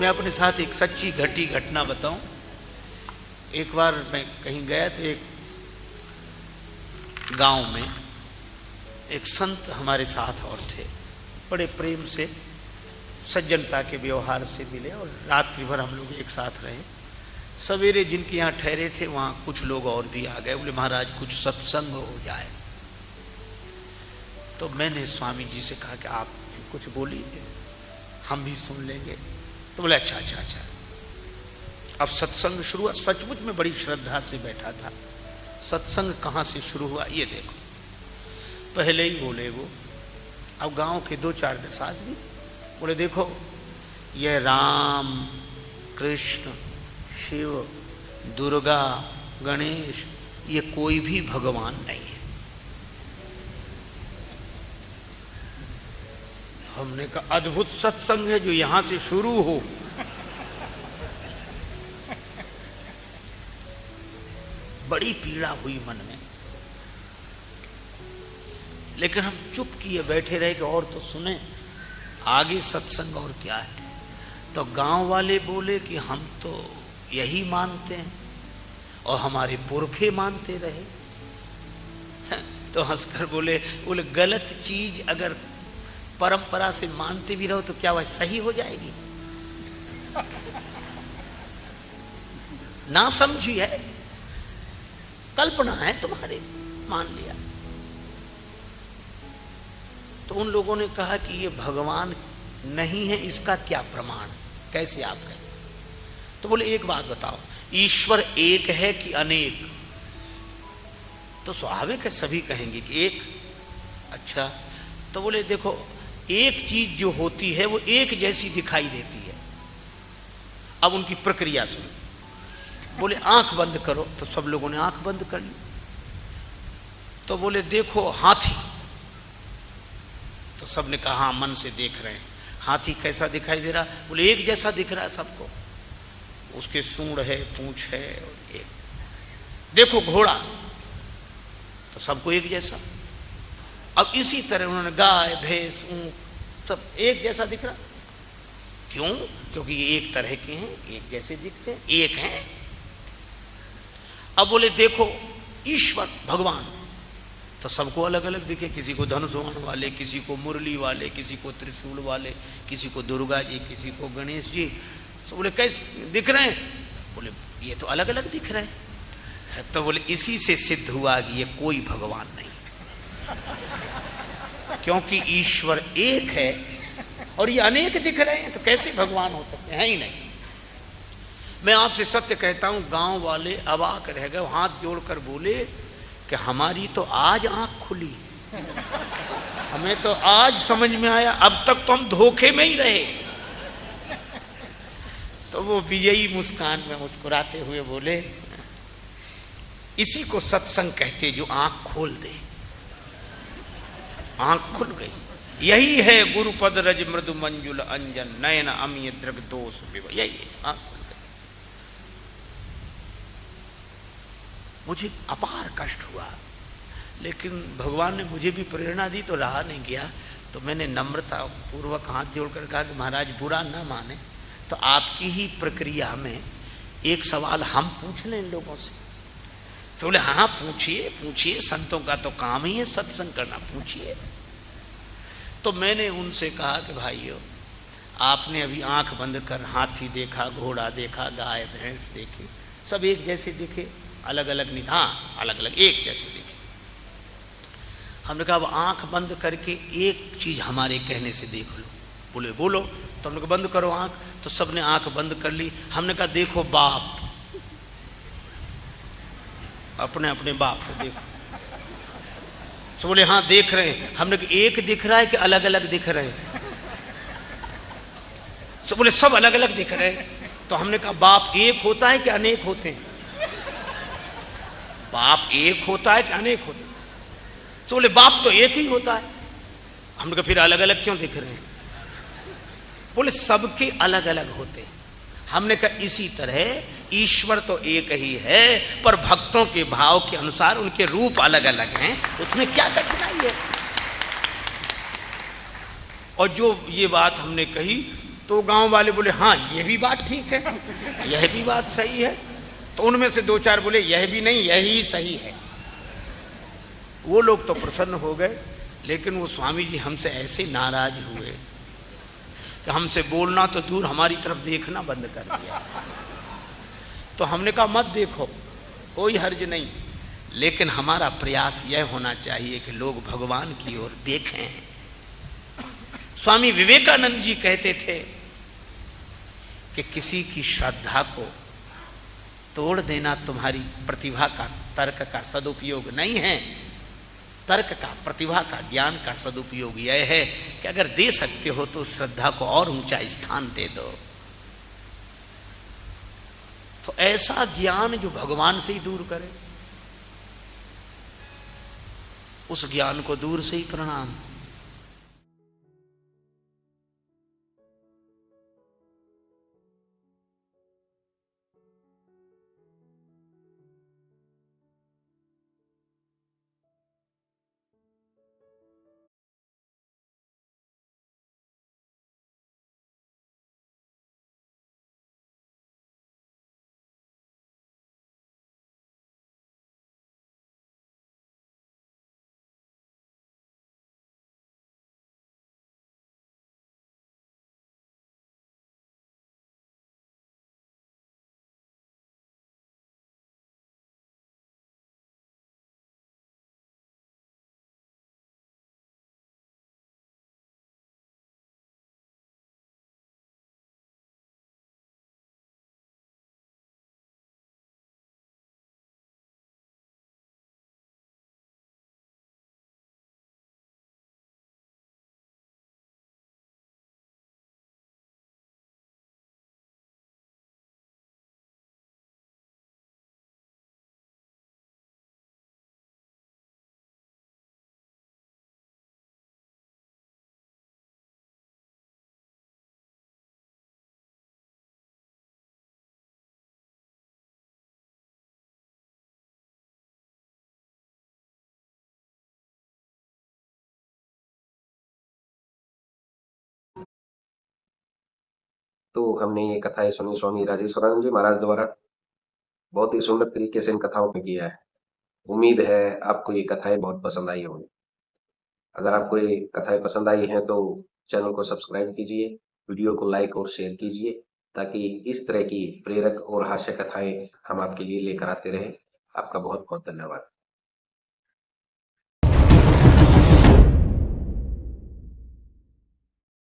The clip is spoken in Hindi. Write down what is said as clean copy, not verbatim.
मैं अपने साथ एक सच्ची घटी घटना बताऊं। एक बार मैं कहीं गया तो एक गांव में एक संत हमारे साथ और थे, बड़े प्रेम से सज्जनता के व्यवहार से मिले और रात्रि भर हम लोग एक साथ रहे। सवेरे जिनके यहाँ ठहरे थे वहाँ कुछ लोग और भी आ गए, बोले महाराज कुछ सत्संग हो जाए। तो मैंने स्वामी जी से कहा कि आप कुछ बोलिए, हम भी सुन लेंगे। तो बोले अच्छा अच्छा अच्छा। अब सत्संग शुरू हुआ। सचमुच में बड़ी श्रद्धा से बैठा था। सत्संग कहाँ से शुरू हुआ ये देखो। पहले ही बोले वो, अब गांव के 2-4 10 आदमी बोले देखो ये राम कृष्ण शिव दुर्गा गणेश ये कोई भी भगवान नहीं है। हमने कहा अद्भुत सत्संग है जो यहां से शुरू हो। बड़ी पीड़ा हुई मन में, लेकिन हम चुप किए बैठे रहे कि और तो सुने आगे सत्संग और क्या है। तो गांव वाले बोले कि हम तो यही मानते हैं और हमारे पुरखे मानते रहे। तो हंसकर बोले गलत चीज अगर परंपरा से मानते भी रहो तो क्या वह सही हो जाएगी? ना समझी है, कल्पना है तुम्हारे, मान लिया। तो उन लोगों ने कहा कि ये भगवान नहीं है, इसका क्या प्रमाण, कैसे आप कहें? तो बोले एक बात बताओ, ईश्वर एक है कि अनेक? तो स्वाभाविक है सभी कहेंगे कि एक। अच्छा, तो बोले देखो एक चीज जो होती है वो एक जैसी दिखाई देती है। अब उनकी प्रक्रिया सुनो। बोले आंख बंद करो, तो सब लोगों ने आंख बंद कर ली। तो बोले देखो हाथी, तो सबने कहा हाँ मन से देख रहे हैं। हाथी कैसा दिखाई दे रहा? बोले एक जैसा दिख रहा है सबको, उसके सूंड है पूंछ है एक। देखो घोड़ा, तो सबको एक जैसा। अब इसी तरह उन्होंने गाय भैंस ऊंट सब एक जैसा दिख रहा। क्यों? क्योंकि ये एक तरह के हैं, एक जैसे दिखते हैं, एक हैं। अब बोले देखो ईश्वर भगवान, तो सबको अलग अलग दिखे। किसी को धनुष वाले, किसी को मुरली वाले, किसी को त्रिशूल वाले, किसी को दुर्गा जी, किसी को गणेश जी। तो बोले कैसे दिख रहे हैं? बोले ये तो अलग अलग दिख रहे हैं। तो बोले इसी से सिद्ध हुआ कि ये कोई भगवान नहीं, क्योंकि ईश्वर एक है और ये अनेक दिख रहे हैं, तो कैसे भगवान हो सकते हैं? ही नहीं। मैं आपसे सत्य कहता हूं, गांव वाले अवाक रह गए, हाथ जोड़कर बोले कि हमारी तो आज आंख खुली, हमें तो आज समझ में आया, अब तक तो हम धोखे में ही रहे। तो वो विजयी मुस्कान में मुस्कुराते हुए बोले इसी को सत्संग कहते जो आंख खोल दे। आंख खुल गई। यही है गुरुपद रज मृदु मंजुल अंजन नयन अमीय दृग दोष विव, यही है आंख खुल गई। मुझे अपार कष्ट हुआ, लेकिन भगवान ने मुझे भी प्रेरणा दी तो रहा नहीं गया। तो मैंने नम्रता पूर्वक हाथ जोड़कर कहा कि महाराज बुरा ना माने, तो आपकी ही प्रक्रिया में एक सवाल हम पूछ लें इन लोगों से। तो बोले हाँ पूछिए पूछिए, संतों का तो काम ही है सत्संग करना, पूछिए। तो मैंने उनसे कहा कि भाइयों आपने अभी आंख बंद कर हाथी देखा, घोड़ा देखा, गाय भैंस देखी, सब एक जैसे दिखे? अलग अलग नहीं, हाँ अलग अलग एक जैसे दिखे। हमने कहा अब आंख बंद करके एक चीज हमारे कहने से देख लो। बोले बोलो। तो हमने कहा बंद करो आंख। तो सबने आंख बंद कर ली। हमने कहा देखो बाप, अपने अपने बाप को देखो। तो बोले हाँ देख रहे हैं। हमने कहा एक दिख रहा है कि अलग अलग दिख रहे हैं? तो बोले सब अलग अलग दिख रहे हैं। तो हमने कहा बाप एक होता है कि अनेक होते हैं? बाप एक होता है कि अनेक होते हैं? तो बोले बाप तो एक ही होता है। हमने कहा फिर अलग अलग क्यों दिख रहे हैं? बोले सबके अलग अलग होते हैं। हमने कहा इसी तरह ईश्वर तो एक ही है, पर भक्तों के भाव के अनुसार उनके रूप अलग अलग हैं, उसमें क्या कठिनाई है? और जो ये बात हमने कही तो गांव वाले बोले हाँ ये भी बात ठीक है, यह भी बात सही है। तो उनमें से दो चार बोले यह भी नहीं, यही सही है। वो लोग तो प्रसन्न हो गए, लेकिन वो स्वामी जी हमसे ऐसे नाराज हुए कि हमसे बोलना तो दूर, हमारी तरफ देखना बंद कर दिया। तो हमने कहा मत देखो, कोई हर्ज नहीं, लेकिन हमारा प्रयास यह होना चाहिए कि लोग भगवान की ओर देखें। स्वामी विवेकानंद जी कहते थे कि किसी की श्रद्धा को तोड़ देना तुम्हारी प्रतिभा का, तर्क का सदुपयोग नहीं है। तर्क का, प्रतिभा का, ज्ञान का सदुपयोग यह है कि अगर दे सकते हो तो श्रद्धा को और ऊंचा स्थान दे दो। तो ऐसा ज्ञान जो भगवान से ही दूर करे, उस ज्ञान को दूर से ही प्रणाम। तो हमने ये कथाएं सुनी स्वामी राजेश्वरानंद जी महाराज द्वारा। बहुत ही सुंदर तरीके से इन कथाओं को किया है। उम्मीद है आपको ये कथाएं बहुत पसंद आई होंगी। अगर आपको ये कथाएं पसंद आई हैं तो चैनल को सब्सक्राइब कीजिए, वीडियो को लाइक और शेयर कीजिए, ताकि इस तरह की प्रेरक और हास्य कथाएं हम आपके लिए लेकर आते रहें। आपका बहुत बहुत धन्यवाद।